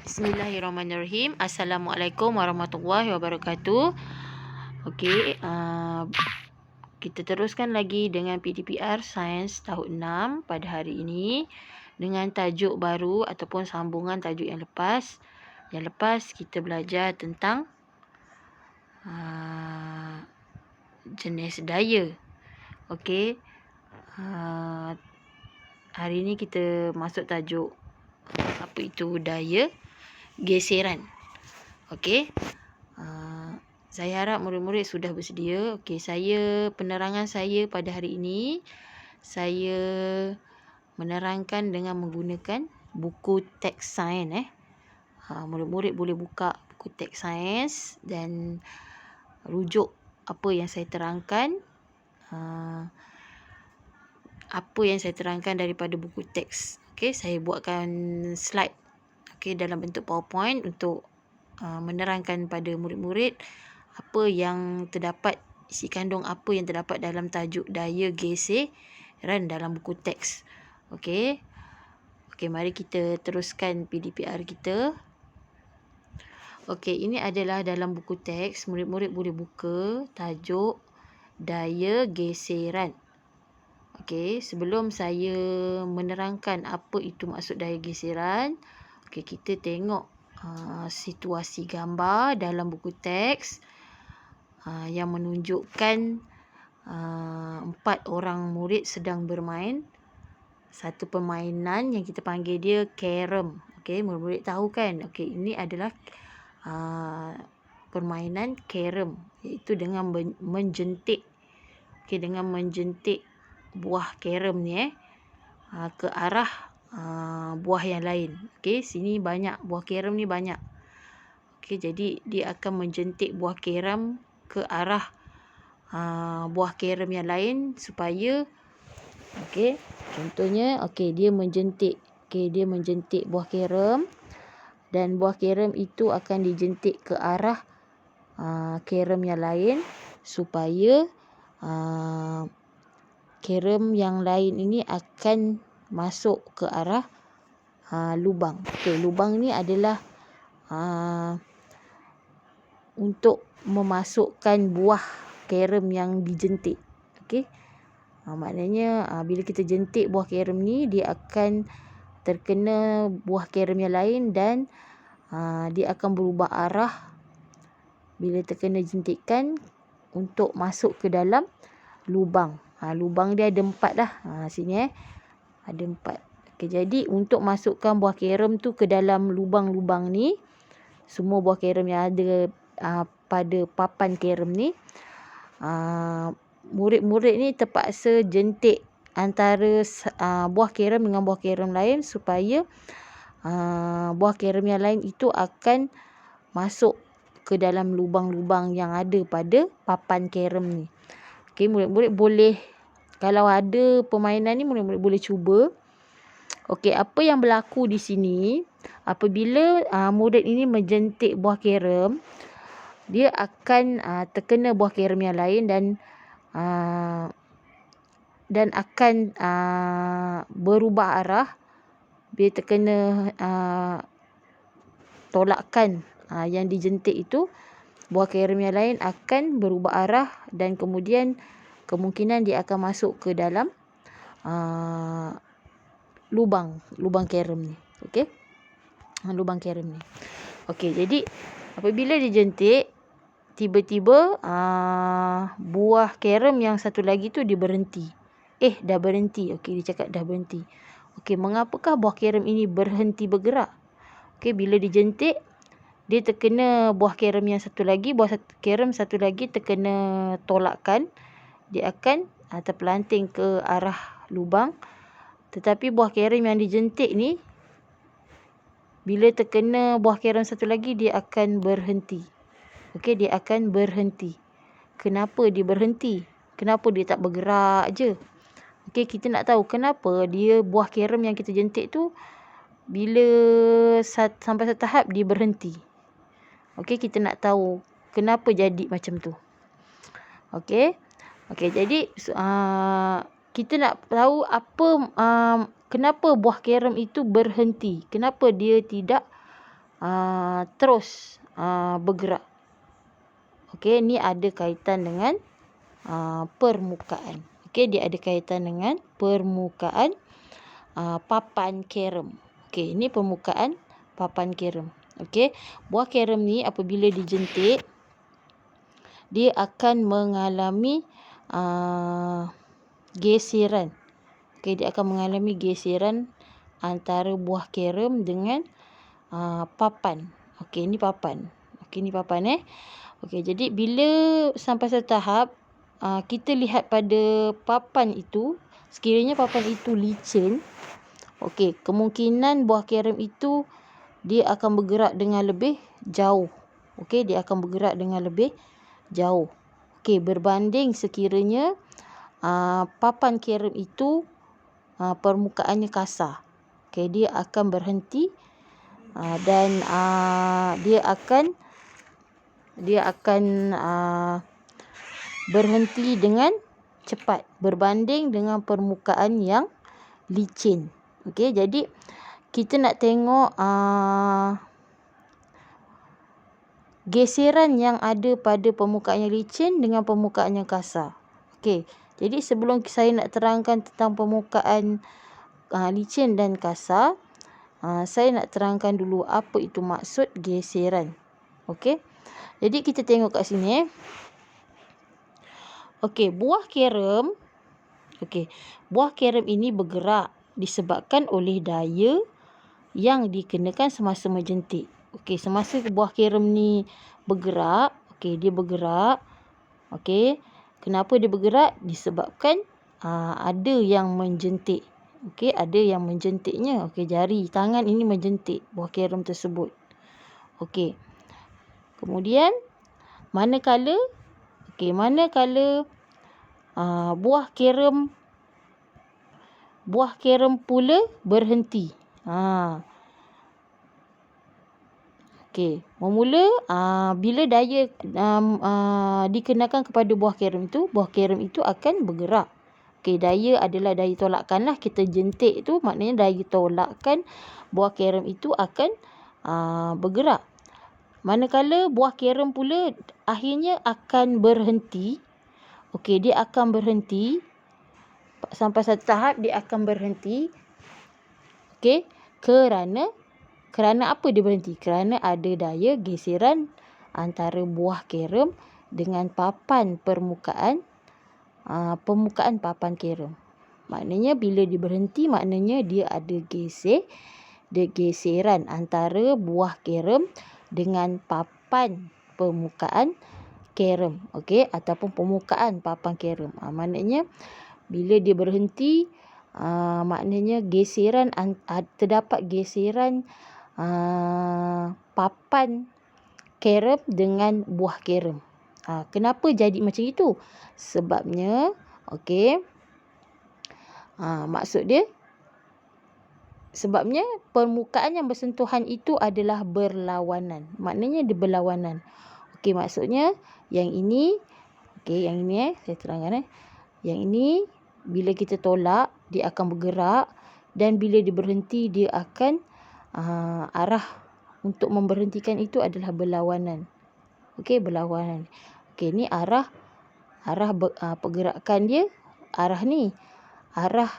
Bismillahirrahmanirrahim. Assalamualaikum warahmatullahi wabarakatuh. Okey, kita teruskan lagi dengan PDPR Sains tahun 6 pada hari ini dengan tajuk baru ataupun sambungan tajuk yang lepas. Yang lepas kita belajar tentang jenis daya. Okey. Hari ini kita masuk tajuk apa itu daya geseran. Okey. Saya harap murid-murid sudah bersedia. Okey, penerangan saya pada hari ini, saya menerangkan dengan menggunakan buku teks sains. Murid-murid boleh buka buku teks sains dan rujuk apa yang saya terangkan. Apa yang saya terangkan daripada buku teks. Okey, saya buatkan slide dalam bentuk PowerPoint untuk menerangkan pada murid-murid apa yang terdapat, isi kandung apa yang terdapat dalam tajuk daya geseran dalam buku teks. Okey. Mari kita teruskan PDPR kita. Okey, ini adalah dalam buku teks. Murid-murid boleh buka tajuk daya geseran. Okey, sebelum saya menerangkan apa itu maksud daya geseran, kita tengok situasi gambar dalam buku teks yang menunjukkan 4 orang murid sedang bermain satu permainan yang kita panggil dia carom. Okey, murid-murid tahu kan? Okey, ini adalah permainan carom, iaitu dengan menjentik. Okey, dengan menjentik buah carom ni ke arah buah yang lain. Okey, sini banyak buah carom ni banyak. Okey, jadi dia akan menjentik buah carom ke arah buah carom yang lain supaya contohnya dia menjentik. Dia menjentik buah carom dan buah carom itu akan dijentik ke arah carom yang lain supaya carom yang lain ini akan masuk ke arah lubang. Lubang ni adalah untuk memasukkan buah carom yang dijentik. Maknanya bila kita jentik buah carom ni, dia akan terkena buah carom yang lain dan dia akan berubah arah bila terkena jentikan untuk masuk ke dalam lubang. Lubang dia ada 4 dah. Sini ada 4. Jadi untuk masukkan buah carom tu ke dalam lubang-lubang ni, semua buah carom yang ada pada papan carom ni, murid-murid ni terpaksa jentik antara buah carom dengan buah carom lain supaya buah carom yang lain itu akan masuk ke dalam lubang-lubang yang ada pada papan carom ni. Murid-murid boleh, kalau ada permainan ni, murid-murid boleh cuba. Apa yang berlaku di sini, apabila murid ini menjentik buah carom, dia akan terkena buah carom yang lain dan akan berubah arah bila terkena tolakan yang dijentik itu. Buah carom yang lain akan berubah arah dan kemudian kemungkinan dia akan masuk ke dalam lubang carom ni. Lubang carom ni. Jadi apabila dijentik, tiba-tiba buah carom yang satu lagi tu dia berhenti. Dah berhenti. Dia cakap dah berhenti. Mengapakah buah carom ini berhenti bergerak? Bila dijentik, dia terkena buah carom yang satu lagi. Carom satu lagi terkena tolakan. Dia akan terpelanting ke arah lubang. Tetapi buah carom yang dijentik ni, bila terkena buah carom satu lagi, dia akan berhenti. Dia akan berhenti. Kenapa dia berhenti? Kenapa dia tak bergerak je? Kita nak tahu kenapa buah carom yang kita jentik tu, bila sampai satu tahap dia berhenti. Kita nak tahu kenapa jadi macam tu. Jadi kita nak tahu kenapa buah carom itu berhenti. Kenapa dia tidak terus bergerak. Okey, ni ada kaitan dengan permukaan. Okey, dia ada kaitan dengan permukaan papan carom. Okey, ini permukaan papan carom. Okey, buah carom ni apabila dijentik, dia akan mengalami geseran. Okey, dia akan mengalami geseran antara buah carom dengan papan. Okey, ni papan. Okey, ni papan Okey, jadi bila sampai satu tahap, kita lihat pada papan itu, sekiranya papan itu licin, okey, kemungkinan buah carom itu dia akan bergerak dengan lebih jauh. Okey, dia akan bergerak dengan lebih jauh. Okey, berbanding sekiranya papan carom itu permukaannya kasar. Okey, dia akan berhenti dan dia akan berhenti dengan cepat berbanding dengan permukaan yang licin. Okey, jadi kita nak tengok geseran yang ada pada permukaan yang licin dengan permukaan yang kasar. Okey, jadi sebelum saya nak terangkan tentang permukaan licin dan kasar, saya nak terangkan dulu apa itu maksud geseran. Okey, jadi kita tengok kat sini Okey, buah carom. Okey, buah carom ini bergerak disebabkan oleh daya yang dikenakan semasa menjentik. Okey, semasa buah carom ni bergerak, okey, dia bergerak. Okey, kenapa dia bergerak? Disebabkan ada yang menjentik. Okey, ada yang menjentiknya. Okey, jari tangan ini menjentik buah carom tersebut. Okey. Kemudian manakala buah carom pula berhenti. Okey, bermula bila daya dikenakan kepada buah carom itu akan bergerak. Okey, daya adalah daya tolakkan lah. Kita jentik tu maknanya daya tolakkan buah carom itu akan bergerak. Manakala buah carom pula akhirnya akan berhenti. Okey, dia akan berhenti. Sampai satu tahap dia akan berhenti. Okey, kerana apa dia berhenti? Kerana ada daya geseran antara buah carom dengan papan permukaan papan carom. Maknanya bila dia berhenti, maknanya dia ada geseran antara buah carom dengan papan permukaan carom. Okey, ataupun permukaan papan carom. Maknanya bila dia berhenti, maknanya terdapat geseran papan carom dengan buah carom. Kenapa jadi macam itu? Sebabnya, okey, maksud dia, sebabnya permukaan yang bersentuhan itu adalah berlawanan. Maknanya dia berlawanan. Okey, maksudnya yang ini, okey, yang ini saya terangkan Yang ini bila kita tolak dia akan bergerak, dan bila dia berhenti dia akan arah untuk memberhentikan itu adalah berlawanan. Okey, berlawanan. Okey, ni arah pergerakan dia, arah ni. Arah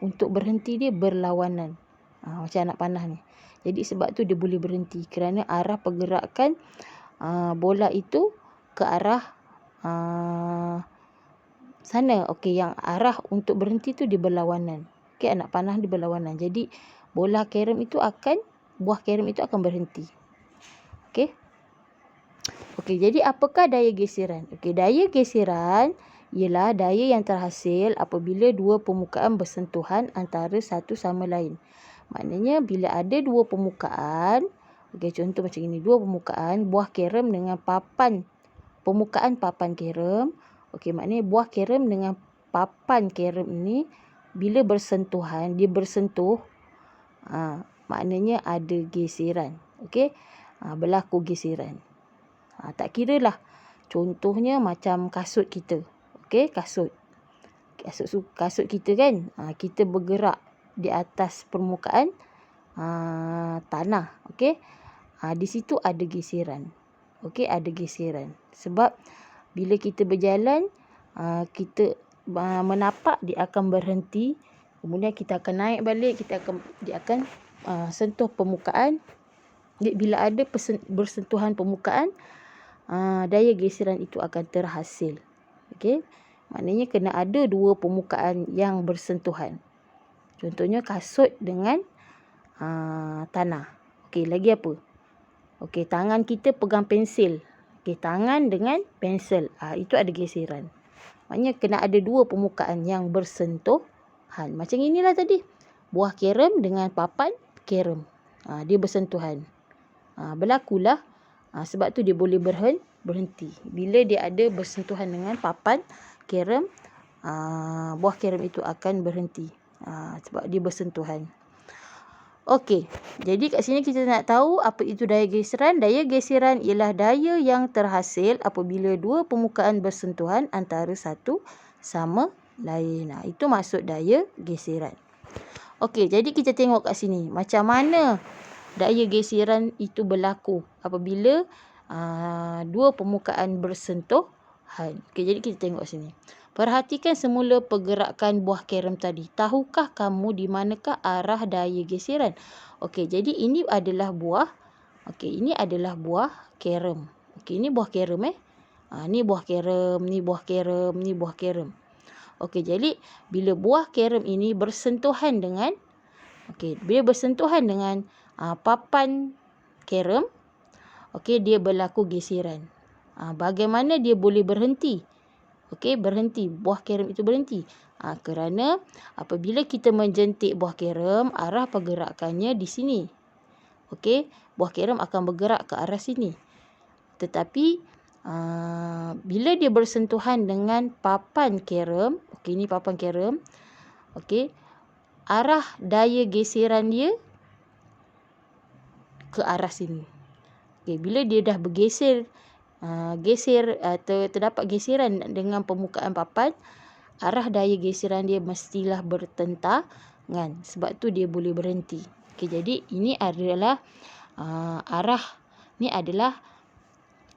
untuk berhenti dia berlawanan. Macam anak panah ni. Jadi sebab tu dia boleh berhenti kerana arah pergerakan bola itu ke arah sana. Okey, yang arah untuk berhenti tu dia berlawanan. Okey, anak panah dia berlawanan. Jadi buah carom itu akan berhenti. Okey. Okey, jadi apakah daya geseran? Okey, daya geseran ialah daya yang terhasil apabila dua permukaan bersentuhan antara satu sama lain. Maknanya bila ada dua permukaan, okey, contoh macam ini, dua permukaan buah carom dengan permukaan papan carom. Okey, maknanya buah carom dengan papan carom ini bila bersentuhan, dia bersentuh, maknanya ada geseran. Okey, berlaku geseran. Tak kira lah, contohnya macam kasut kita. Okey, kasut kita kan, kita bergerak di atas permukaan tanah. Okey. Di situ ada geseran. Okey, ada geseran. Sebab bila kita berjalan, kita menapak, dia akan berhenti. Kemudian kita akan naik balik, dia akan sentuh permukaan. Bila ada bersentuhan permukaan, daya geseran itu akan terhasil. Okey. Maknanya kena ada dua permukaan yang bersentuhan. Contohnya kasut dengan tanah. Okey, lagi apa? Okey, tangan kita pegang pensil. Okey, tangan dengan pensel. Itu ada geseran. Maknanya kena ada dua permukaan yang bersentuhan. Macam inilah tadi. Buah kerem dengan papan kerem. Dia bersentuhan. Berlakulah. Sebab tu dia boleh berhenti. Bila dia ada bersentuhan dengan papan kerem, buah kerem itu akan berhenti. Sebab dia bersentuhan. Okey, jadi kat sini kita nak tahu apa itu daya geseran. Daya geseran ialah daya yang terhasil apabila dua permukaan bersentuhan antara satu sama lain. Itu maksud daya geseran. Okey, jadi kita tengok kat sini. Macam mana daya geseran itu berlaku apabila dua permukaan bersentuhan. Okey, jadi kita tengok sini. Perhatikan semula pergerakan buah kerem tadi. Tahukah kamu di manakah arah daya geseran? Okey, jadi ini adalah buah. Okey, ini adalah buah kerem. Okey, ini buah kerem ni buah kerem, ni buah kerem, ni buah kerem. Okey, jadi bila buah kerem ini bersentuhan dengan papan kerem, okey, dia berlaku geseran. Bagaimana dia boleh berhenti? Okey, berhenti. Buah kerem itu berhenti. Kerana apabila kita menjentik buah kerem, arah pergerakannya di sini. Okey, buah kerem akan bergerak ke arah sini. Tetapi bila dia bersentuhan dengan papan kerem, okey, ini papan kerem. Okey, arah daya geseran dia ke arah sini. Okey, bila dia dah bergeser, terdapat geseran dengan permukaan papan, arah daya geseran dia mestilah bertentangan. Sebab tu dia boleh berhenti. Okey, jadi ini adalah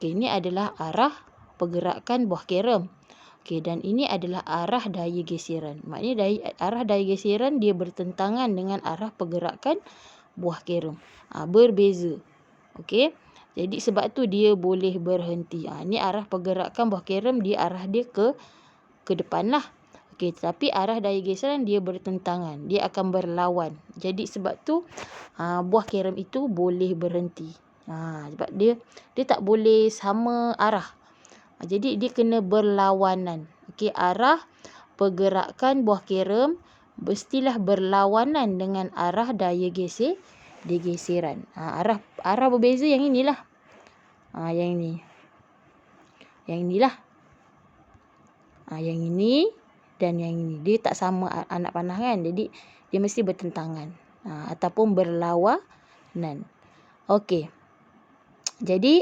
ini adalah arah pergerakan buah kerem. Okey, dan ini adalah arah daya geseran. Maknanya arah daya geseran dia bertentangan dengan arah pergerakan buah kerem. Berbeza. Okey. Jadi sebab tu dia boleh berhenti. Ni arah pergerakan buah kerem, arah dia ke depan lah. Okey, tapi arah daya geseran dia bertentangan. Dia akan berlawan. Jadi sebab tu buah kerem itu boleh berhenti. Sebab dia tak boleh sama arah. Jadi dia kena berlawanan. Okey, arah pergerakan buah kerem mestilah berlawanan dengan arah daya geseran. Arah berbeza yang inilah. Yang ini. Yang inilah. Yang ini dan yang ini. Dia tak sama anak panah kan. Jadi dia mesti bertentangan. Ataupun berlawanan. Okey. Jadi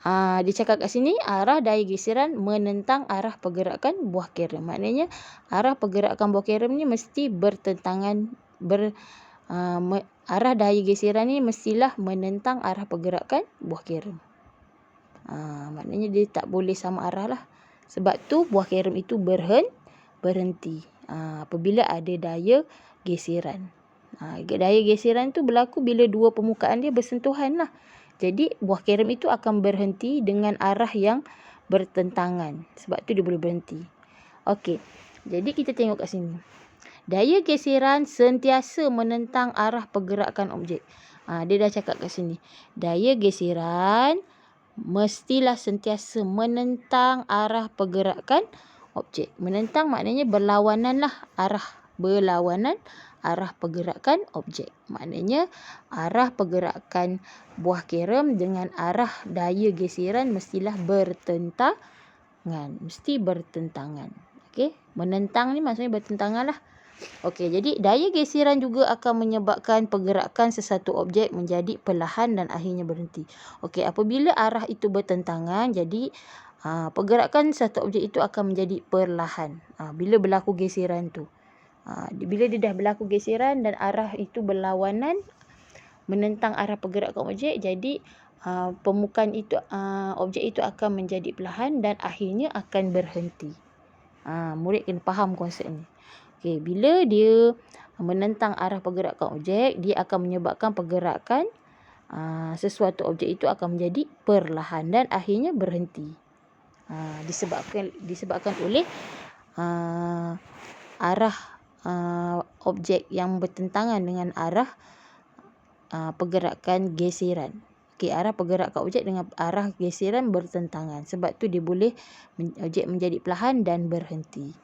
dia cakap kat sini arah daya geseran menentang arah pergerakan buah kerem. Maknanya arah pergerakan buah kerem ni mesti bertentangan. Arah daya geseran ni mestilah menentang arah pergerakan buah kerem. Maknanya dia tak boleh sama arah lah. Sebab tu buah kerem itu berhenti apabila ada daya geseran. Daya geseran tu berlaku bila dua permukaan dia bersentuhan lah. Jadi buah kerem itu akan berhenti dengan arah yang bertentangan. Sebab tu dia boleh berhenti. Okey. Jadi kita tengok kat sini. Daya geseran sentiasa menentang arah pergerakan objek. Dia dah cakap kat sini. Daya geseran mestilah sentiasa menentang arah pergerakan objek. Menentang maknanya berlawanan lah arah. Berlawanan arah pergerakan objek. Maknanya arah pergerakan buah kerem dengan arah daya geseran mestilah bertentangan. Mesti bertentangan. Okey. Menentang ni maksudnya bertentangan lah. Okey, jadi daya geseran juga akan menyebabkan pergerakan sesuatu objek menjadi perlahan dan akhirnya berhenti. Okey, apabila arah itu bertentangan, jadi pergerakan satu objek itu akan menjadi perlahan. Bila berlaku geseran tu. Bila dia dah berlaku geseran dan arah itu berlawanan, menentang arah pergerakan objek, jadi permukaan itu, objek itu akan menjadi perlahan dan akhirnya akan berhenti. Murid kena faham konsep ni. Okey, bila dia menentang arah pergerakan objek, dia akan menyebabkan pergerakan sesuatu objek itu akan menjadi perlahan dan akhirnya berhenti. Disebabkan oleh arah objek yang bertentangan dengan arah pergerakan geseran. Okey, arah pergerakan objek dengan arah geseran bertentangan. Sebab tu dia boleh objek menjadi perlahan dan berhenti.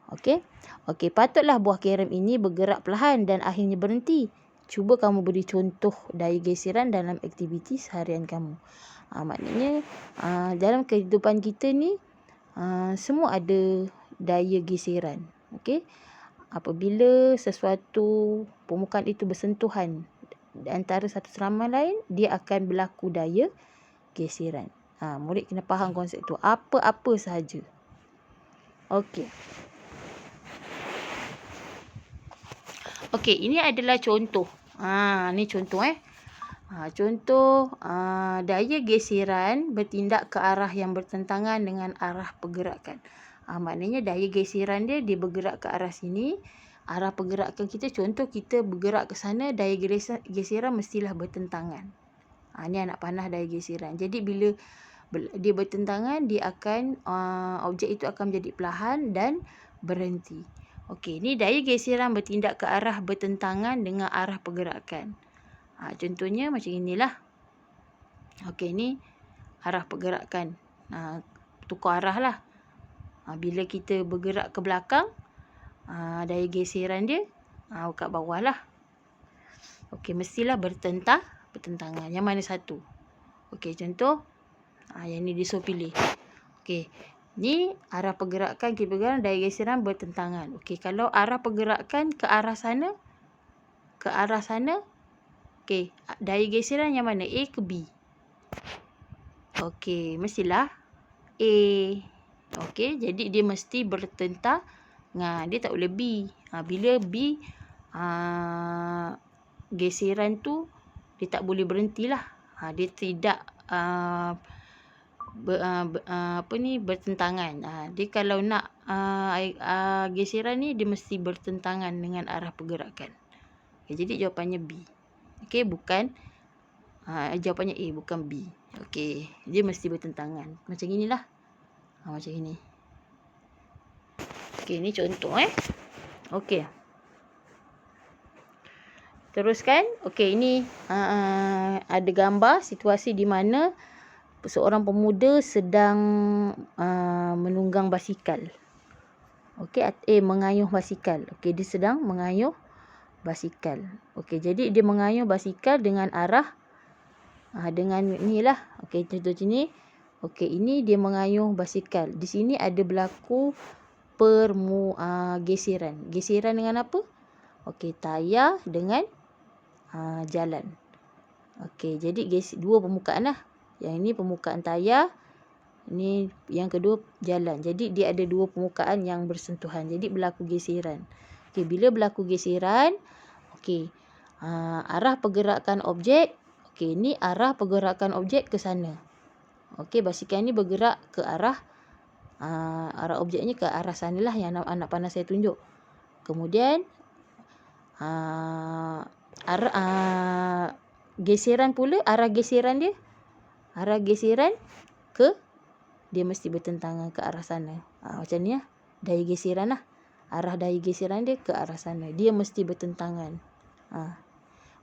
Okey. Okey, patutlah buah kerem ini bergerak perlahan dan akhirnya berhenti. Cuba kamu beri contoh daya geseran dalam aktiviti seharian kamu. Maknanya dalam kehidupan kita ni semua ada daya geseran. Okey. Apabila sesuatu permukaan itu bersentuhan antara satu sama lain, dia akan berlaku daya geseran. Murid kena faham konsep tu. Apa-apa sahaja. Okey. Okey, ini adalah contoh. Ni contoh contoh daya geseran bertindak ke arah yang bertentangan dengan arah pergerakan. Maknanya daya geseran dia bergerak ke arah sini. Arah pergerakan kita, contoh kita bergerak ke sana, daya geseran mestilah bertentangan. Ni anak panah daya geseran. Jadi bila dia bertentangan, dia akan objek itu akan menjadi perlahan dan berhenti. Okey, ni daya geseran bertindak ke arah bertentangan dengan arah pergerakan. Contohnya macam inilah. Okey, ni arah pergerakan. Tukar arah lah. Bila kita bergerak ke belakang, daya geseran dia kat bawah lah. Okey, mestilah bertentangan. Yang mana satu? Okey, contoh. Yang ni dia suruh pilih. Okey, ni arah pergerakan kita bergerak, daya geseran bertentangan. Okey, kalau arah pergerakan ke arah sana, okey, daya geseran yang mana? A ke B? Okey, mestilah A. Okey, jadi dia mesti bertentangan. Dia tak boleh B. Bila B, geseran tu dia tak boleh berhentilah. Dia tidak bertentangan. Dia kalau nak geseran ni, dia mesti bertentangan dengan arah pergerakan. Okay, jadi jawapannya B. Okey, bukan jawapannya A, bukan B. Okey, dia mesti bertentangan. Macam inilah. Macam ini. Okey, ni contoh Okey. Teruskan. Okey, ini ada gambar situasi di mana seorang pemuda sedang menunggang basikal. Okey, mengayuh basikal. Okey, dia sedang mengayuh basikal. Okey, jadi dia mengayuh basikal dengan arah dengan inilah. Okey, contoh sini. Okey, ini dia mengayuh basikal. Di sini ada berlaku geseran. Geseran dengan apa? Okey, tayar dengan jalan. Okey, jadi dua permukaan lah. Yang ini permukaan tayar. Ini yang kedua jalan. Jadi dia ada dua permukaan yang bersentuhan. Jadi berlaku geseran. Okey, bila berlaku geseran, okey, arah pergerakan objek. Okey, ni arah pergerakan objek ke sana. Okey, basikal ni bergerak ke arah objeknya ke arah sanalah yang anak panah saya tunjuk. Kemudian geseran pula, arah geseran ke, dia mesti bertentangan ke arah sana. Macam ni lah. Daya geseran lah. Arah daya geseran dia ke arah sana. Dia mesti bertentangan.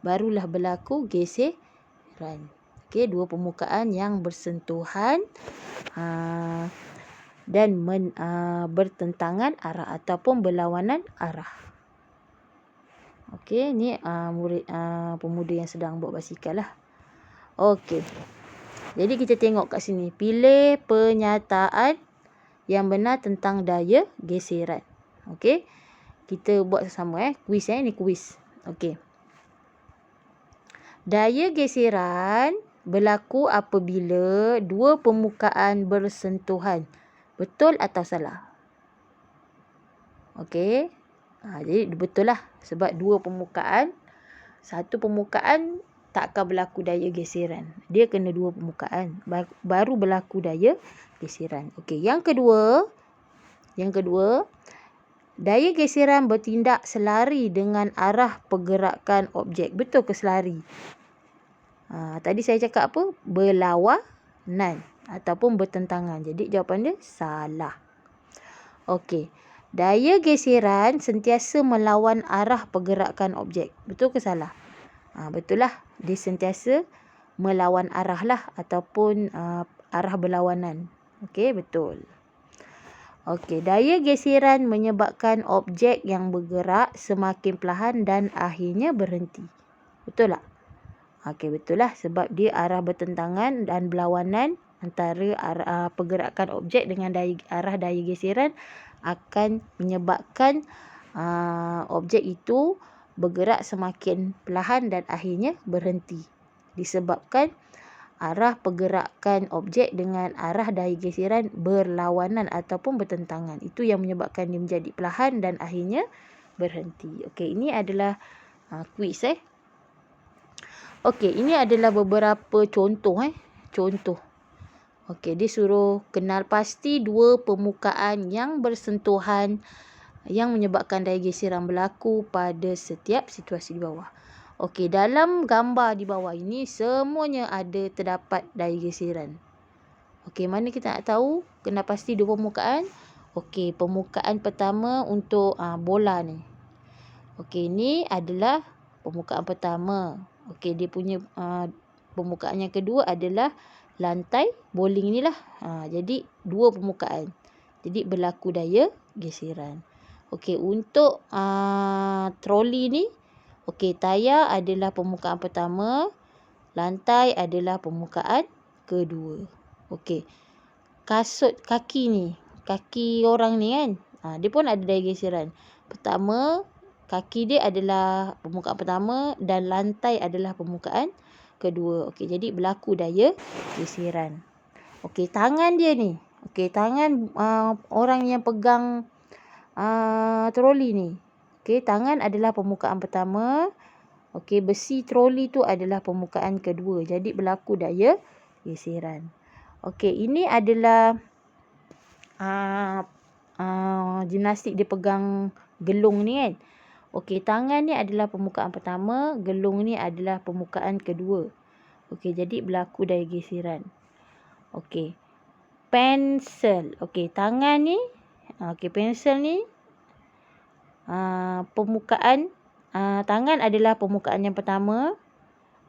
Barulah berlaku geseran. Okey, dua permukaan yang bersentuhan dan bertentangan arah ataupun berlawanan arah. Okey, ni murid pemuda yang sedang bawa basikal lah. Okey. Jadi kita tengok kat sini. Pilih pernyataan yang benar tentang daya geseran. Okey. Kita buat sama kuis ni kuis. Okey. Daya geseran berlaku apabila dua permukaan bersentuhan. Betul atau salah? Okey. Jadi betul lah. Sebab dua permukaan. Satu permukaan tak akan berlaku daya geseran. Dia kena dua permukaan baru berlaku daya geseran. Okey, yang kedua, daya geseran bertindak selari dengan arah pergerakan objek. Betul ke selari? Tadi saya cakap apa? Berlawanan ataupun bertentangan. Jadi jawapan dia salah. Okey. Daya geseran sentiasa melawan arah pergerakan objek. Betul ke salah? Betul lah. Dia sentiasa melawan arah lah ataupun arah berlawanan. Okey, betul. Okey, daya geseran menyebabkan objek yang bergerak semakin perlahan dan akhirnya berhenti. Betul tak? Okey, betul lah. Sebab dia arah bertentangan dan berlawanan antara pergerakan objek dengan arah daya geseran akan menyebabkan objek itu bergerak semakin perlahan dan akhirnya berhenti. Disebabkan arah pergerakan objek dengan arah daya geseran berlawanan ataupun bertentangan. Itu yang menyebabkan dia menjadi perlahan dan akhirnya berhenti. Okey, ini adalah kuis. Okey, ini adalah beberapa contoh. Contoh. Okey, dia suruh kenal pasti dua permukaan yang bersentuhan yang menyebabkan daya geseran berlaku pada setiap situasi di bawah. Okey, dalam gambar di bawah ini semuanya terdapat daya geseran. Okey, mana kita nak tahu kenal pasti dua permukaan? Okey, permukaan pertama untuk bola ni. Okey, ini adalah permukaan pertama. Okey, dia punya permukaan yang kedua adalah lantai bowling ni lah. Jadi dua permukaan. Jadi berlaku daya geseran. Okey, untuk troli ni, okey, tayar adalah permukaan pertama, lantai adalah permukaan kedua. Okey. Kasut kaki ni, kaki orang ni kan. Dia pun ada daya geseran. Pertama, kaki dia adalah permukaan pertama dan lantai adalah permukaan kedua. Okey, jadi berlaku daya geseran. Okey, tangan dia ni. Okey, tangan orang yang pegang troli ni. Okey, tangan adalah permukaan pertama. Okey, besi troli tu adalah permukaan kedua. Jadi berlaku daya geseran. Okey, ini adalah gimnastik dia pegang gelung ni kan. Okey, tangan ni adalah permukaan pertama, gelung ni adalah permukaan kedua. Okey, jadi berlaku daya geseran. Okey. Pensel. Okey, tangan ni, okey, pensel ni permukaan tangan adalah permukaan yang pertama.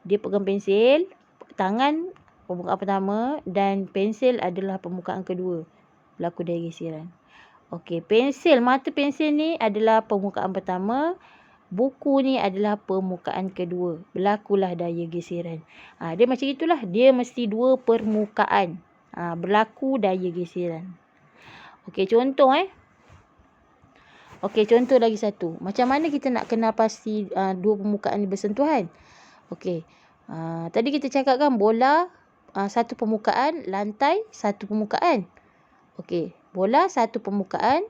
Dia pegang pensel, tangan permukaan pertama dan pensel adalah permukaan kedua. Berlaku daya geseran. Okey, pensel, mata pensel ni adalah permukaan pertama. Buku ni adalah permukaan kedua. Berlakulah daya geseran. Dia macam itulah. Dia mesti dua permukaan. Berlaku daya geseran. Okey, contoh Okey, contoh lagi satu. Macam mana kita nak kenal pasti dua permukaan ni bersentuhan? Okey. Tadi kita cakap kan bola satu permukaan, lantai satu permukaan. Okey, bola satu permukaan,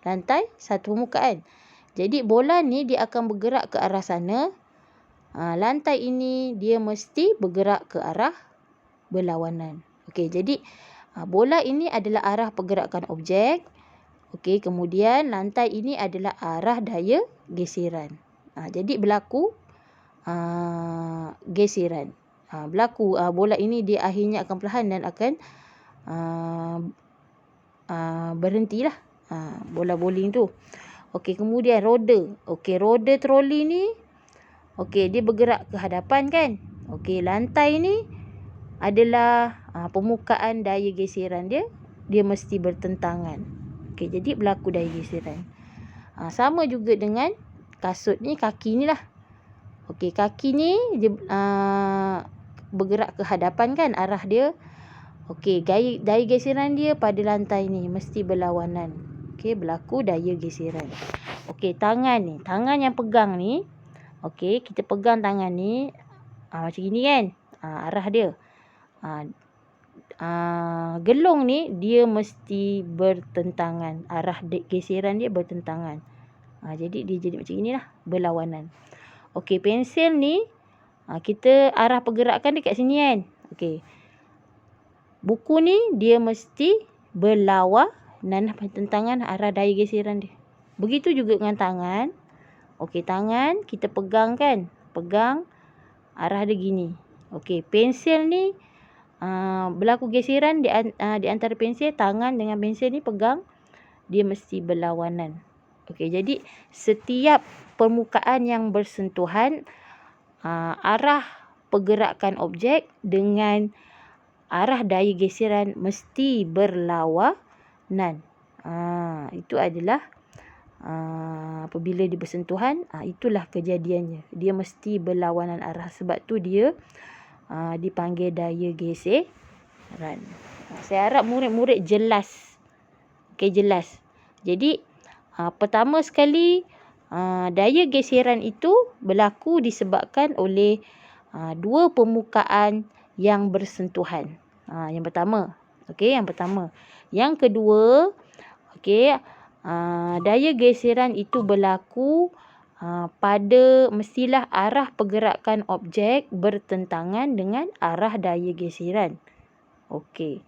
lantai satu permukaan. Jadi bola ni dia akan bergerak ke arah sana. Lantai ini dia mesti bergerak ke arah berlawanan. Okey, jadi bola ini adalah arah pergerakan objek. Okey, kemudian lantai ini adalah arah daya geseran. Jadi berlaku geseran. Berlaku bola ini dia akhirnya akan perlahan dan akan berhentilah bola bowling tu. Okey, kemudian roda. Okey, roda troli ni okey, dia bergerak ke hadapan kan. Okey, lantai ni adalah permukaan daya geseran dia mesti bertentangan. Okey, jadi berlaku daya geseran. Sama juga dengan kasut ni, kaki ni lah. Okey, kaki ni dia bergerak ke hadapan kan arah dia. Okey, daya geseran dia pada lantai ni mesti berlawanan. Okey, berlaku daya geseran. Okey, tangan ni, tangan yang pegang ni. Okey, kita pegang tangan ni macam gini kan. Arah dia. Gelung ni dia mesti bertentangan. Arah geseran dia bertentangan. Jadi dia jadi macam inilah, berlawanan. Okey, pensel ni Kita arah pergerakan dekat sini kan. Okey. Buku ni dia mesti berlawanan pertentangan arah daya geseran dia. Begitu juga dengan tangan. Okey, tangan kita pegang kan. Pegang arah dia gini. Okey, pensel ni berlaku geseran di antara pensel, tangan dengan pensel ni pegang, dia mesti berlawanan. Okey, jadi setiap permukaan yang bersentuhan, arah pergerakan objek dengan arah daya geseran mesti berlawanan. Itu adalah apabila dia bersentuhan, itulah kejadiannya. Dia mesti berlawanan arah. Sebab tu dia dipanggil daya geseran. Saya harap murid-murid jelas. Okey, jelas. Jadi pertama sekali, daya geseran itu berlaku disebabkan oleh dua permukaan yang bersentuhan. Yang pertama. Okey, yang pertama. Yang kedua, okey, daya geseran itu berlaku pada mestilah arah pergerakan objek bertentangan dengan arah daya geseran. Okey.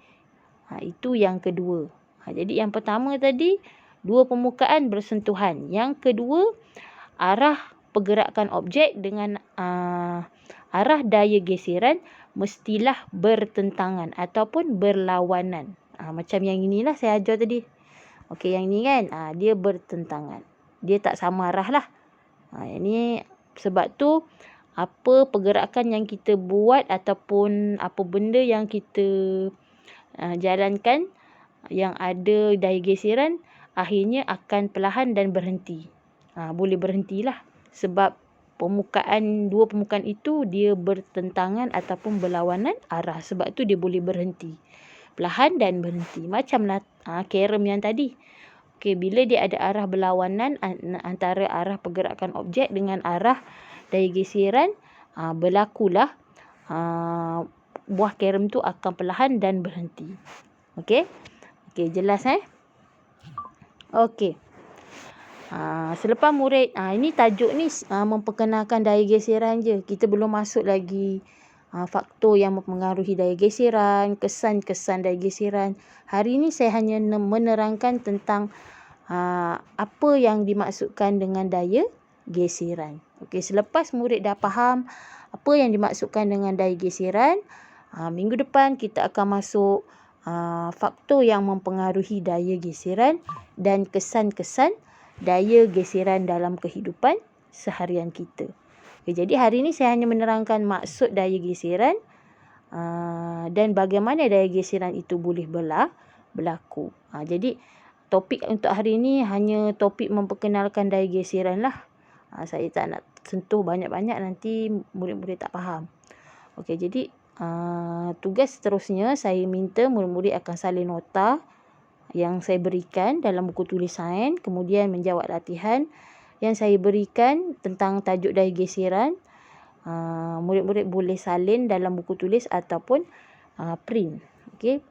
Itu yang kedua. Jadi yang pertama tadi, dua permukaan bersentuhan. Yang kedua, arah pergerakan objek dengan arah daya geseran mestilah bertentangan ataupun berlawanan. Macam yang inilah saya ajar tadi. Okey, yang ni kan, dia bertentangan. Dia tak sama arah lah. Ini sebab tu apa pergerakan yang kita buat ataupun apa benda yang kita jalankan yang ada daya geseran, akhirnya akan perlahan dan berhenti. Boleh berhentilah sebab dua permukaan itu dia bertentangan ataupun berlawanan arah. Sebab tu dia boleh berhenti. Perlahan dan berhenti. Macamlah carrom yang tadi. Okey, bila dia ada arah berlawanan antara arah pergerakan objek dengan arah daya geseran, berlakulah buah carrom tu akan perlahan dan berhenti. Okey? Okey, jelas Okey. Selepas murid, ini tajuk ni memperkenalkan daya geseran je. Kita belum masuk lagi faktor yang mempengaruhi daya geseran, kesan-kesan daya geseran. Hari ini saya hanya menerangkan tentang apa yang dimaksudkan dengan daya geseran. Okey, selepas murid dah faham apa yang dimaksudkan dengan daya geseran, minggu depan kita akan masuk faktor yang mempengaruhi daya geseran dan kesan-kesan daya geseran dalam kehidupan seharian kita. Okay, jadi hari ini saya hanya menerangkan maksud daya geseran dan bagaimana daya geseran itu boleh berlaku. Jadi topik untuk hari ini hanya topik memperkenalkan daya geseran lah. Saya tak nak sentuh banyak-banyak, nanti murid-murid tak faham. Okey, jadi tugas seterusnya saya minta murid-murid akan salin nota yang saya berikan dalam buku tulisan, kemudian menjawab latihan yang saya berikan tentang tajuk daya geseran. Murid-murid boleh salin dalam buku tulis ataupun print. Okey.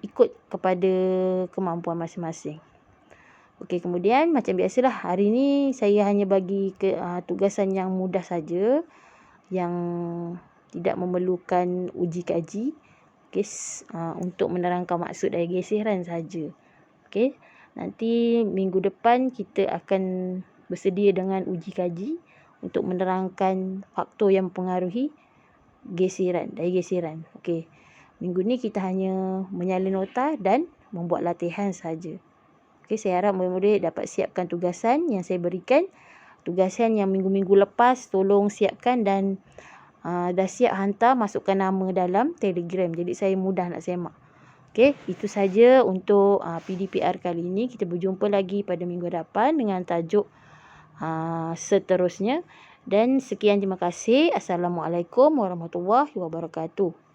Ikut kepada kemampuan masing-masing. Okey, kemudian macam biasalah hari ini saya hanya bagi tugasan yang mudah saja, yang tidak memerlukan uji kaji. Okey, untuk menerangkan maksud daya geseran saja. Okey, nanti minggu depan kita akan bersedia dengan uji kaji untuk menerangkan faktor yang mempengaruhi daya geseran. Okey. Minggu ni kita hanya menyalin nota dan membuat latihan saja. Okey, saya harap murid-murid dapat siapkan tugasan yang saya berikan. Tugasan yang minggu-minggu lepas tolong siapkan dan dah siap hantar, masukkan nama dalam Telegram. Jadi saya mudah nak semak. Okey, itu saja untuk PDPR kali ini. Kita berjumpa lagi pada minggu depan dengan tajuk seterusnya. Dan sekian, terima kasih. Assalamualaikum warahmatullahi wabarakatuh.